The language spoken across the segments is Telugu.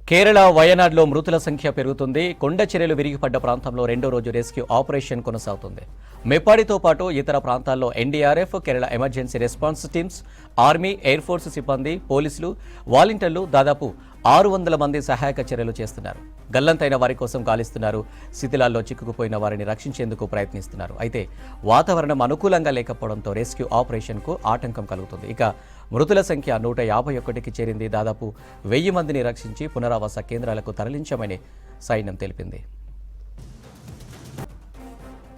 కేరళ వయనాడ్లో మృతుల సంఖ్య పెరుగుతుంది. కొండ చర్యలు విరిగిపడ్డ ప్రాంతంలో రెండో రోజు రెస్క్యూ ఆపరేషన్ కొనసాగుతుంది. మెప్పాడితో పాటు ఇతర ప్రాంతాల్లో NDRF, Kerala emergency response teams, army, air force సిబ్బంది, పోలీసులు, వాలంటీర్లు దాదాపు 600 మంది సహాయక చర్యలు చేస్తున్నారు. గల్లంతైన వారి కోసం గాలిస్తున్నారు. శిథిలాల్లో చిక్కుకుపోయిన వారిని రక్షించేందుకు ప్రయత్నిస్తున్నారు. అయితే వాతావరణం అనుకూలంగా లేకపోవడంతో రెస్క్యూ ఆపరేషన్కు ఆటంకం కలుగుతుంది. ఇక మృతుల సంఖ్య 151కి చేరింది. దాదాపు 1000 మందిని రక్షించి పునరావాస కేంద్రాలకు తరలించామని సైన్యం తెలిపింది.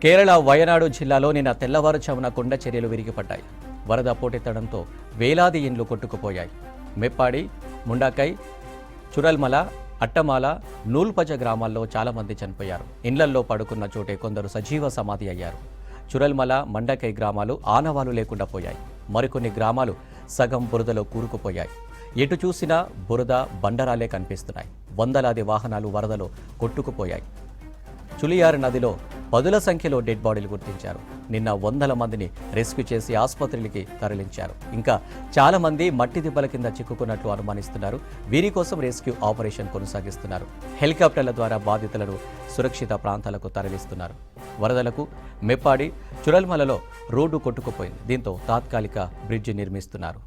కేరళ వయనాడు జిల్లాలో నిన్న తెల్లవారుజామున కొండ చర్యలు విరిగిపడ్డాయి. వరద పోటెత్తడంతో వేలాది ఇండ్లు కొట్టుకుపోయాయి. మెప్పాడి, ముండాకై, చురల్మల, అట్టమాల, నూల్పజ గ్రామాల్లో చాలా మంది చనిపోయారు. ఇండ్లల్లో పడుకున్న చోటే కొందరు సజీవ సమాధి అయ్యారు. చురల్మల, మండకై గ్రామాలు ఆనవాలు లేకుండా పోయాయి. మరికొన్ని గ్రామాలు సగం బురదలో కూరుకుపోయాయి. ఎటు చూసినా బురద బండరాలే కనిపిస్తున్నాయి. వందలాది వాహనాలు వరదలో కొట్టుకుపోయాయి. చులియార్ నదిలో 10ల సంఖ్యలో డెడ్ బాడీలు గుర్తించారు. నిన్న 100 మందిని రెస్క్యూ చేసి ఆసుపత్రులకి తరలించారు. ఇంకా చాలా మంది మట్టి దిబ్బల కింద చిక్కుకున్నట్లు అనుమానిస్తున్నారు. వీరి కోసం రెస్క్యూ ఆపరేషన్ కొనసాగిస్తున్నారు. హెలికాప్టర్ల ద్వారా బాధితులను సురక్షిత ప్రాంతాలకు తరలిస్తున్నారు. వరదలకు మెప్పాడి, చురల్మలలో రోడ్డు కొట్టుకుపోయింది. దీంతో తాత్కాలిక బ్రిడ్జి నిర్మిస్తున్నారు.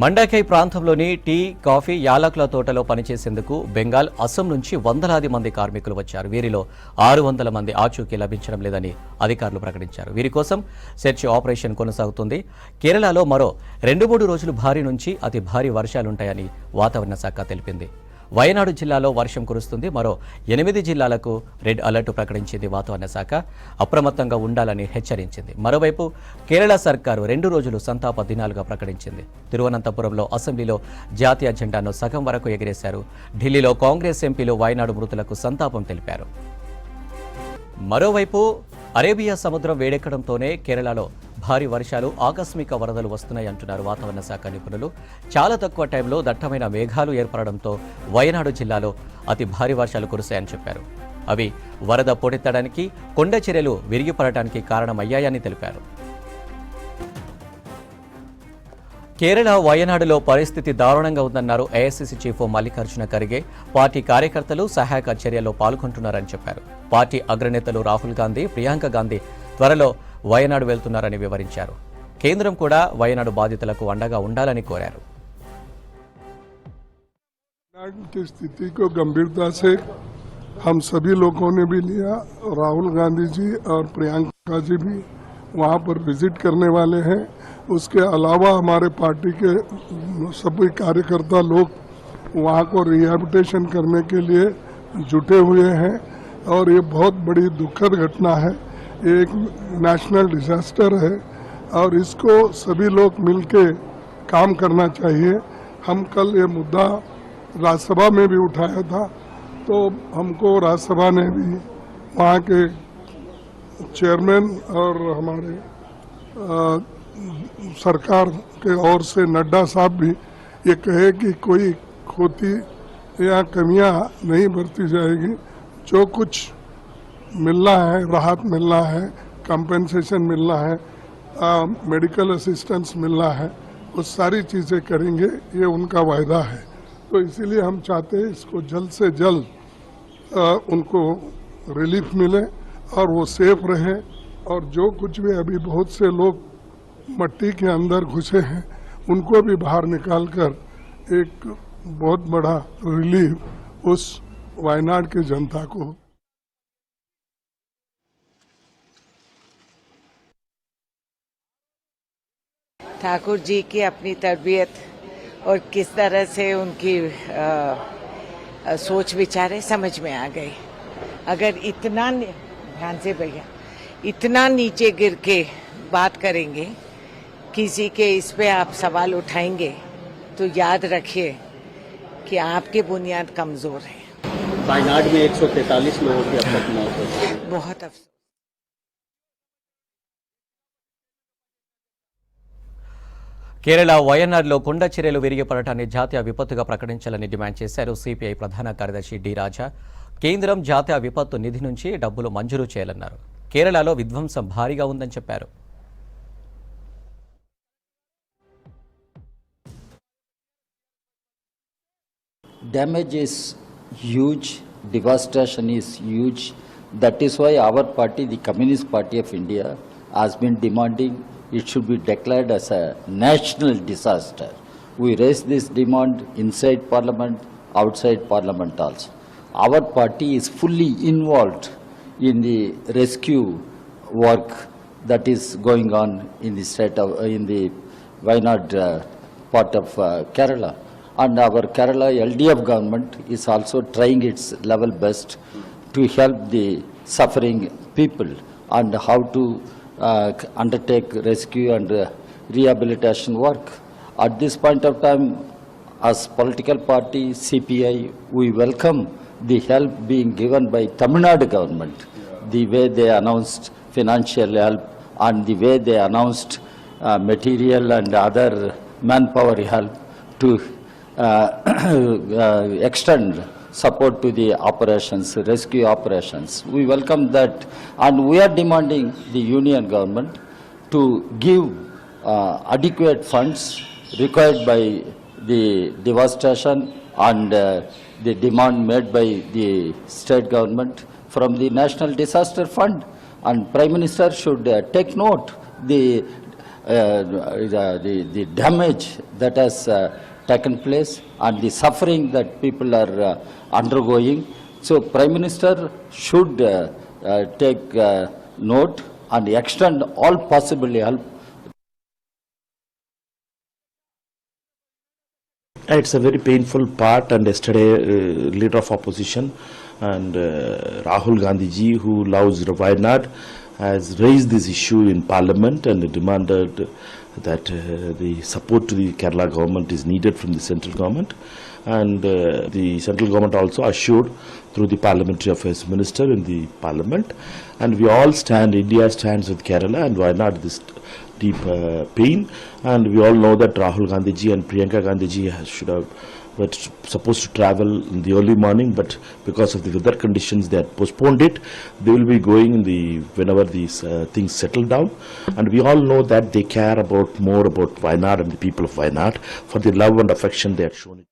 మండకై ప్రాంతంలోని టీ, కాఫీ, యాలకుల తోటలో పనిచేసేందుకు బెంగాల్, అస్సాం నుంచి వందలాది మంది కార్మికులు వచ్చారు. వీరిలో 600 మంది ఆచూకీ లభించడం లేదని అధికారులు ప్రకటించారు. వీరి కోసం సెర్చ్ ఆపరేషన్ కొనసాగుతుంది. కేరళలో మరో 2-3 రోజులు భారీ నుంచి అతి భారీ వర్షాలుంటాయని వాతావరణ శాఖ తెలిపింది. వయనాడు జిల్లాలో వర్షం కురుస్తుంది. మరో 8 జిల్లాలకు రెడ్ అలర్ట్ ప్రకటించింది వాతావరణ శాఖ. అప్రమత్తంగా ఉండాలని హెచ్చరించింది. మరోవైపు కేరళ సర్కారు 2 రోజులు సంతాప దినాలుగా ప్రకటించింది. తిరువనంతపురంలో అసెంబ్లీలో జాతీయ జెండాను సగం వరకు ఎగిరేశారు. ఢిల్లీలో కాంగ్రెస్ ఎంపీలు వయనాడు మృతులకు సంతాపం తెలిపారు. మరోవైపు అరేబియా సముద్రం వేడెక్కడంతోనే కేరళలో భారీ వర్షాలు, ఆకస్మిక వరదలు వస్తున్నాయి అంటున్నారు వాతావరణ శాఖ నిపుణులు. చాలా తక్కువ టైంలో దట్టమైన మేఘాలు ఏర్పడడంతో వయనాడు జిల్లాలో అతి భారీ వర్షాలు కురిశాయని చెప్పారు. అవి వరద పోటెత్తడానికి, కొండ చర్యలు విరిగిపడటానికి కారణమయ్యాయని తెలిపారు. కేరళ వయనాడులో పరిస్థితి దారుణంగా ఉందన్నారు AICC chief Mallikarjuna Kharge. Party కార్యకర్తలు సహాయక చర్యల్లో పాల్గొంటున్నారని చెప్పారు. పార్టీ అగ్రనేతలు రాహుల్ గాంధీ, ప్రియాంక గాంధీ త్వరలో వయనాడు వెళ్తున్నారని వివరించారు. కేంద్రం కూడా వయనాడు బాధితులకు అండగా ఉండాలని కోరారు. स्थिति को गंभीरता से हम सभी लोगों ने भी लिया. राहुल गांधी जी और प्रियंका जी भी वहां पर विजिट करने वाले हैं. उसके अलावा हमारे पार्टी के सभी कार्यकर्ता लोग वहां को रिहैबिलिटेशन करने के लिए जुटे हुए हैं. और ये बहुत बड़ी दुखद घटना है. ये एक नेशनल डिजास्टर है और इसको सभी लोग मिलके काम करना चाहिए. हम कल ये मुद्दा राज्यसभा में भी उठाया था, तो हमको राज्यसभा ने भी वहाँ के चेयरमैन और हमारे सरकार के ओर से नड्डा साहब भी ये कहे कि कोई खोती या कमियां नहीं बरती जाएगी. जो कुछ मिलना है, राहत मिलना है, कंपेंसेशन मिलना है, मेडिकल असिस्टेंस मिलना है, वो सारी चीज़ें करेंगे. ये उनका वायदा है. तो इसीलिए हम चाहते हैं इसको जल्द से जल्द उनको रिलीफ मिले और वो सेफ रहे. और जो कुछ भी अभी बहुत से लोग मट्टी के अंदर घुसे हैं उनको भी बाहर निकालकर एक बहुत बड़ा रिलीफ उस वायनाड की जनता को. ठाकुर जी की अपनी तरबियत और किस तरह से उनकी सोच विचारे समझ में आ गई. अगर इतना ध्यान से भैया इतना नीचे गिर के बात करेंगे, किसी के इस पे आप सवाल उठाएंगे तो याद रखिए कि आपकी बुनियाद कमजोर है. वायनाड में 143 लोगों की अब तक मौत हो गई. बहुत अफसोस. కేరళ వయనాడ్లో కొండ చర్యలు విరిగిపడటాన్ని జాతీయ విపత్తుగా ప్రకటించాలని డిమాండ్ చేశారు సిపిఐ ప్రధాన కార్యదర్శి డి రాజా. కేంద్రం జాతీయ విపత్తు నిధి నుంచి డబ్బులు మంజూరు చేయాలన్నారు. కేరళలో విధ్వంసం భారీగా ఉందని చెప్పారు. damage is huge, devastation is huge. That is why our party, the Communist Party of India, has been demanding it should be declared as a national disaster. We raised this demand inside Parliament, outside Parliament also. Our party is fully involved in the rescue work that is going on in the state of, in the Wayanad part of Kerala. And our Kerala LDF government is also trying its level best to help the suffering people and how to undertake rescue and rehabilitation work. At this point of time, as political party CPI, we welcome the help being given by Tamil Nadu government, the way they announced financial help and the way they announced material and other manpower help to extend support to the operations, rescue operations. We welcome that, and we are demanding the union government to give adequate funds required by the devastation and the demand made by the state government from the National Disaster Fund. And Prime Minister should take note the damage that has taken place and the suffering that people are undergoing. So Prime Minister should take note and extend all possible help. It's a very painful part, and yesterday leader of opposition and Rahul Gandhi ji, who loves Wayanad, has raised this issue in Parliament and demanded that the support to the Kerala government is needed from the central government, and the central government also assured through the Parliamentary Affairs Minister in the Parliament, and we all stand, India stands with Kerala and Wayanad this deep pain, and we all know that Rahul Gandhi ji and Priyanka Gandhi ji were supposed to travel in the early morning, but because of the weather conditions they had postponed it. They will be going in whenever these things settle down, and we all know that they care more about Wayanad and the people of Wayanad for the love and affection they had shown.